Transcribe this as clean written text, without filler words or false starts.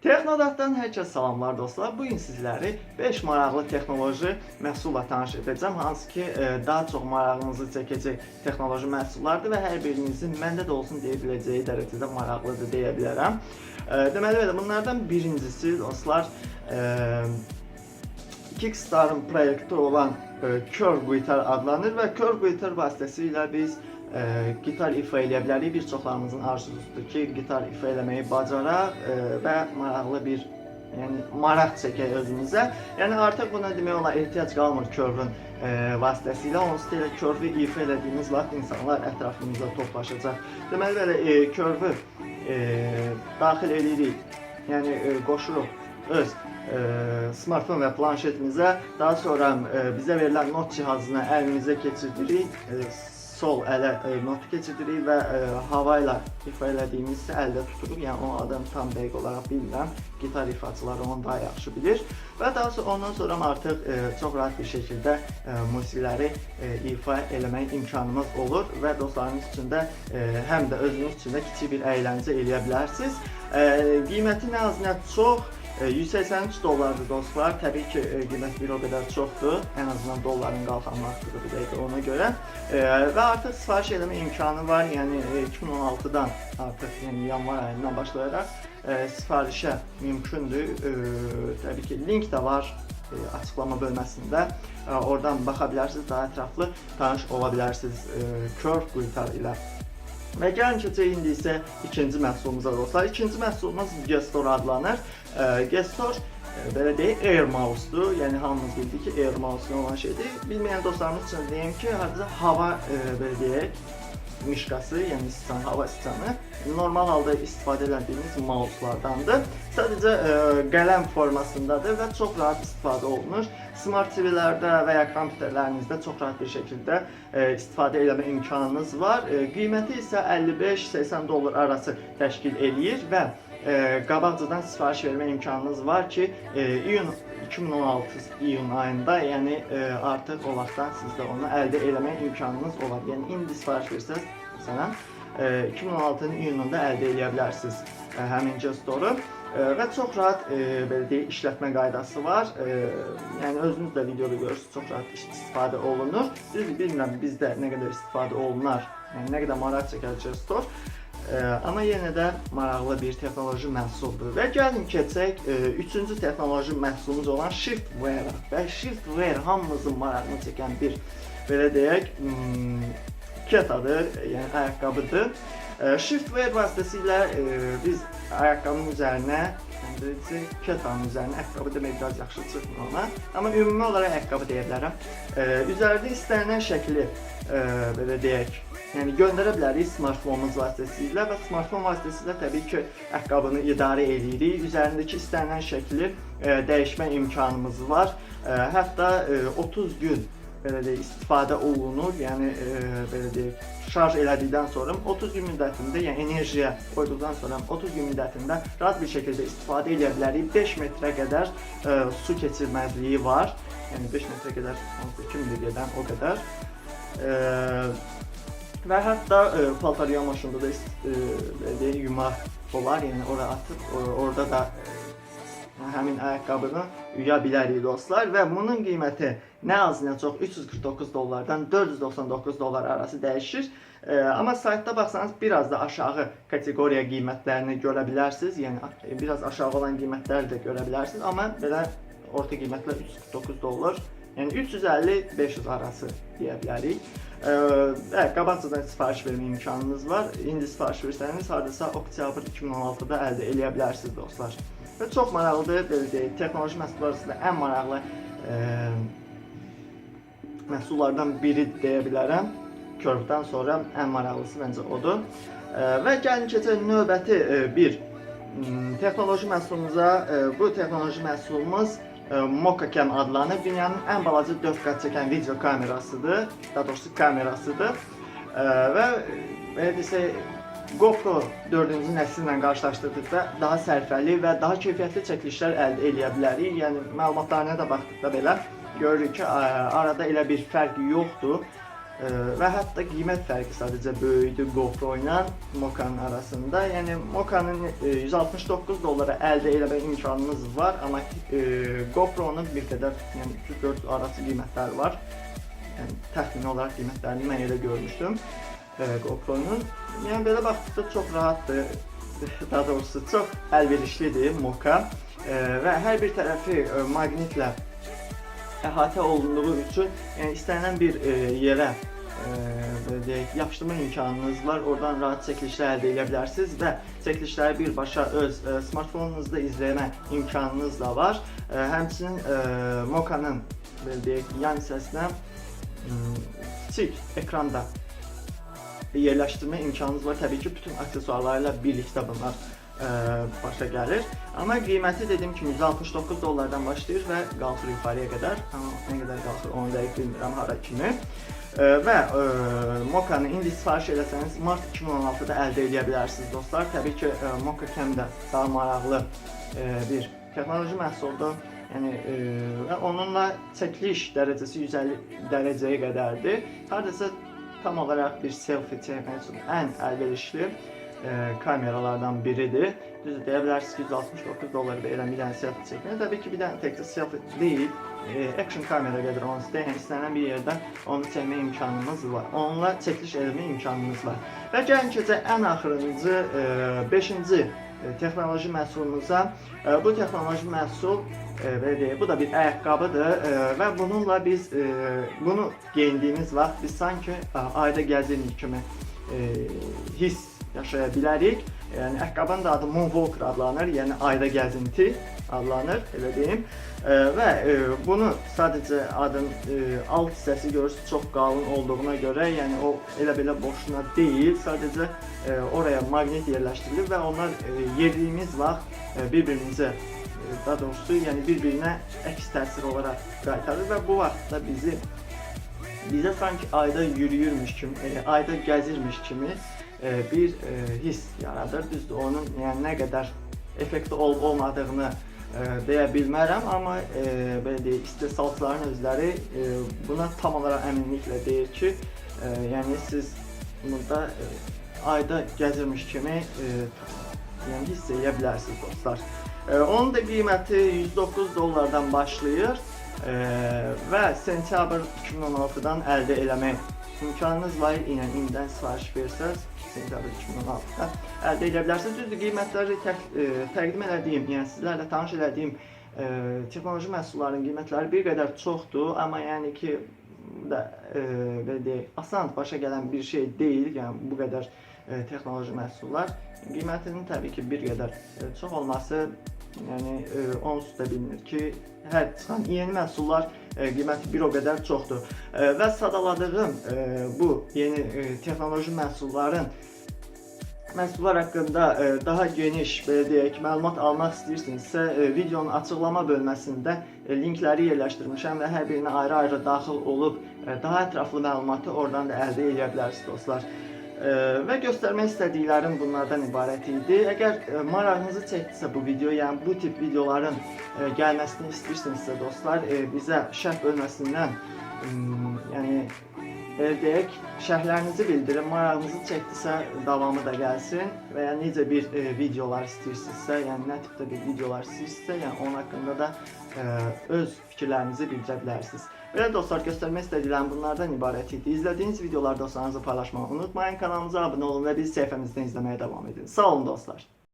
Texnodatdan hər kəsə salamlar dostlar. Bu gün sizləri 5 maraqlı texnoloji məhsulla tanış edəcəm. Hansı ki, daha çox marağınızı çəkəcək texnoloji məhsullardır və hər birinizin məndə də olsun deyə biləcəyi dərəcədə maraqlıdır deyə bilərəm. Deməli belə, bunlardan birincisi dostlar, Kickstar'ın proyekti olan Curve Guitar adlanır və Curve Guitar vasitəsilə biz gitar ifa eləyə bilərik. Bir çoxlarımızın arzusudur ki, gitar ifa eləməyi bacaraq və maraqlı bir maraq çəkək özümüzə. Yəni artıq buna demək olar ehtiyac qalmır Curve'ın vasitəsilə. Onsuz da elə Curve'ı ifa elədiyimiz vaxt insanlar ətrafımızda toplaşacaq. Deməli belə Curve'ı daxil edirik, yəni qoşuruq öz smartfon və planşetimizə. Daha sonra bizə verilən not cihazına əlimizə keçirdirik. Sol ələ notu keçirdirik və hava ilə ifa elədiyimizsə əldə tuturuq. Yəni o adını tam dəqiq olaraq bilmirəm. Gitar ifaçıları onu daha yaxşı bilir. Və daha sonra ondan sonra artıq çox rahat bir şəkildə musiqiləri ifa eləmək imkanımız olur və dostlarınız üçün də həm də özünüz üçün də kiçik bir əyləncə eləyə bilərsiniz. Qiyməti nə az nə çox $183 dostlar. Təbii ki, qiymət bir o qədər çoxdur. Ən azından dolların qalxan vaxtıdır bu dəqiqə ona görə. Və artıq sifariş eləmə imkanı var. Yəni 2016-dan artıq, yəni yanvar ayından başlayaraq sifarişə mümkündür. Təbii ki, link də var açıqlama bölməsində. Oradan baxa bilərsiniz, daha ətraflı tanış ola bilərsiniz Curve Guitar ilə. Və gəlin keçək indi isə ikinci məhsulumuza dostlar. İkinci məhsulumuz Gestor adlanır. Gestor belə deyək, Air Mouse'dur. Yəni hamımız bildik ki, Air Mouse nə olan şeydir. Bilməyən dostlarımız üçün deyim ki, hardasa hava belə deyək, mişqası, yəni sıçan, hava sıçanı normal halda istifadə edildiyimiz mouse'lardandır. Sadəcə qələm formasındadır və çox rahat istifadə olunur. Smart TV-lərdə və ya kompüterlərinizdə çox rahat bir şəkildə istifadə etmə imkanınız var. Qiyməti isə $55-80 arası təşkil eləyir və qabaqcadan sifariş vermə imkanınız var ki, 2016 iyun ayında, yəni artıq o vaxtdan sizdə onu əldə eləmək imkanınız olar. Yəni indi sifariş versəz, məsələn, 2016-nın iyununda əldə eləyə bilərsiniz həmin Gestor'u. Və çox rahat belə deyək, işlətmə qaydası var. Yəni özünüz də videoda görürsünüz, çox rahat istifadə olunur. Düzdür, bilmirəm bizdə nə qədər istifadə olunar, yəni nə qədər maraq çəkər Gestor. Amma yenə də maraqlı bir texnoloji məhsuldur. Və gəlin keçək üçüncü texnoloji məhsulumuz olan Shiftwear. Və Shiftwear hamımızın marağını çəkən bir, belə deyək, ketadır, yəni ayaqqabıdır. Shiftwear vasitəsilə biz ayaqqabının üzərinə, ketanın üzərinə, ayaqqabı demək biraz yaxşı çıxmır ona, amma ümumi olaraq ayaqqabı deyə bilərəm. Üzərində istənilən şəkli, belə deyək, yəni göndərə bilərik smartfonumuz vasitəsilə və smartfon vasitəsilə təbii ki, ayaqqabını idarə edirik. Üzərindəki istənilən şəkli dəyişmə imkanımız var. Hətta 30 gün belə deyək, istifadə olunur. Yəni belə deyək, şarj elədikdən sonra 30 gün müddətində, yəni enerjiyə qoyduqdan sonra 30 gün müddətində rahat bir şəkildə istifadə edə bilərik. 5 metrə qədər su keçirməzliyi var. Yəni 5 metrə qədər, 2 milliqdən o qədər. Və hətta paltarya maşında da belə deyək, yumaq olar. Yəni ora atıb, orada da həmin ayaqqabını yuya bilərik dostlar və bunun qiyməti nə az nə çox $349-dan $499 arası dəyişir. Amma saytda baxsanız biraz da aşağı kateqoriya qiymətlərini görə bilərsiniz. Yəni biraz aşağı olan qiymətləri də görə bilərsiniz. Amma belə orta qiymətlər $349, yəni 350-500 arası deyə bilərik. Qabaqcadan sifariş vermə imkanınız var. İndi sifariş versəniz hardasa oktyabr 2016-da əldə eləyə bilərsiniz dostlar. Və çox maraqlıdır, belə deyək, texnoloji məhsullar arasında ən maraqlı məhsullardan biri deyə bilərəm. Curve'dan sonra ən maraqlısı məncə odur. Və gəlin keçək növbəti bir texnoloji məhsulumuza. Bu texnoloji məhsulumuz Mokacam adlanır. Dünyanın ən balaca 4K çəkən video kamerasıdır, daha doğrusu kamerasıdır. Və belə desək, GoPro 4-cü nəsil ilə qarşılaşdırdıqda daha sərfəli və daha keyfiyyətli çəkilişlər əldə edə bilərik. Yəni məlumatlarına da baxdıqda belə görürük ki, arada elə bir fərq yoxdur. və hətta qiymət fərqi sadəcə böyüdü GoPro ilə Moka'nın arasında. Yəni Moka'nın $169 əldə etmək imkanınız var, amma GoPro'nun bir qədər, yəni 3-4 arası qiymətləri var. Yəni təxmini olaraq qiymətlərini mən elə görmüşdüm GoPro'nun. Yəni belə baxdıqda çox rahatdır, daha doğrusu çox əlverişlidir Moka və hər bir tərəfi maqnitlə əhatə olunduğu üçün yəni istənilən bir yerə yapışdırma imkanınız var. Oradan rahat çəkilişlər əldə edə bilərsiniz və çəkilişləri birbaşa öz smartfonunuzda izləmə imkanınız da var. Həmçinin Moka'nın yan hissəsinə kiçik ekranda yerləşdirmə imkanınız var. Təbii ki, bütün aksesuarlarla birlikdə bunlar başa gəlir. Amma qiyməti dediyim kimi $169 başlayır və qalxır yuxarıya qədər. Amma nə qədər qalxır onu dəqiq bilmirəm hara kimi. Və Moka'nı indi sifariş eləsəniz mart 2016-da əldə edə bilərsiniz dostlar. Təbii ki, Moka Cam də daha maraqlı bir texnoloji məhsuldur. Yəni və onunla çəkiliş dərəcəsi 150 dərəcəyə qədərdir. Hardasa tam olaraq bir selfie çəkmək üçün ən əlverişli kameralardan biridir. Düzdür, deyə bilərsiniz ki, $169 belə bir dənə selfie çəkmək. Təbii ki, bir dənə təkcə selfie deyil, action kamera qədər onsuz da, yəni istənilən bir yerdə onu çəkmə imkanınız var. Onunla çəkiliş etmə imkanınız var. Və gəlin keçək ən axırıncı 5-ci texnoloji məhsulumuza. Bu texnoloji məhsul bu da bir ayaqqabıdır və bununla biz bunu geyindiyimiz vaxt biz sanki ayda gəzirmiş kimi hiss yaşaya bilərik. Yəni ayaqqabının da adı Moonwalker adlanır, yəni ayda gəzinti adlanır, elə deyim. Və bunu sadəcə adın alt hissəsi görürsünüz çox qalın olduğuna görə, yəni o elə belə boşuna deyil, sadəcə oraya maqnit yerləşdirilir və onlar yediyimiz vaxt bir-birimizə, daha doğrusu yəni bir-birinə əks təsir olaraq qaytarır və bu vaxtda bizə sanki ayda yürüyürmüş kimi, ayda gəzirmiş kimi bir his yaradır. Düzdür, onun yəni nə qədər effekti olub-olmadığını deyə bilmərəm, amma belə deyək, istehsalçıların özləri buna tam olaraq əminliklə deyir ki, yəni siz burada ayda gəzirmiş kimi yəni hiss edə bilərsiniz dostlar. Onun da qiyməti $109 başlayır və sentyabr 2016-dan əldə eləmək imkanınız var. İndən sifariş versəz sentyabr 2016-da əldə edə bilərsiniz. Düzdür, qiymətləri təqdim elədiyim, yəni sizlərlə tanış elədiyim texnoloji məhsulların qiymətləri bir qədər çoxdur, amma yəni ki, belə deyək, asan başa gələn bir şey deyil, yəni bu qədər texnoloji məhsullar. Qiymətinin təbii ki, bir qədər çox olması, yəni onsuz da bilinir ki, hər çıxan yeni məhsullar qiyməti bir o qədər çoxdur. Və sadaladığım bu yeni texnoloji məhsullar haqqında daha geniş, belə deyək, məlumat almaq istəyirsinizsə, videonun açıqlama bölməsində linkləri yerləşdirmişəm və hər birinə ayrı-ayrı daxil olub daha ətraflı məlumatı oradan da əldə edə bilərsiniz dostlar. Və göstərmək istədiklərim bunlardan ibarət idi. Əgər marağınızı çəkdisə bu video, yəni bu tip videoların gəlməsini istəyirsinizsə dostlar, bizə şərh bölməsindən yəni deyək, şərhlərinizi bildirin, marağınızı çəkdisə davamı da gəlsin və ya necə bir videolar istəyirsinizsə, yəni nə tipdə bir videolar istəyirsinizsə, yəni onun haqqında da öz fikirlərinizi bildirə bilərsiniz. Belə dostlar, göstərmək istədiklərim bunlardan ibarət idi. İzlədiyiniz videoları dostlarınızla paylaşmağı unutmayın, kanalımıza abunə olun və bizi səhifəmizdən izləməyə davam edin. Sağ olun dostlar.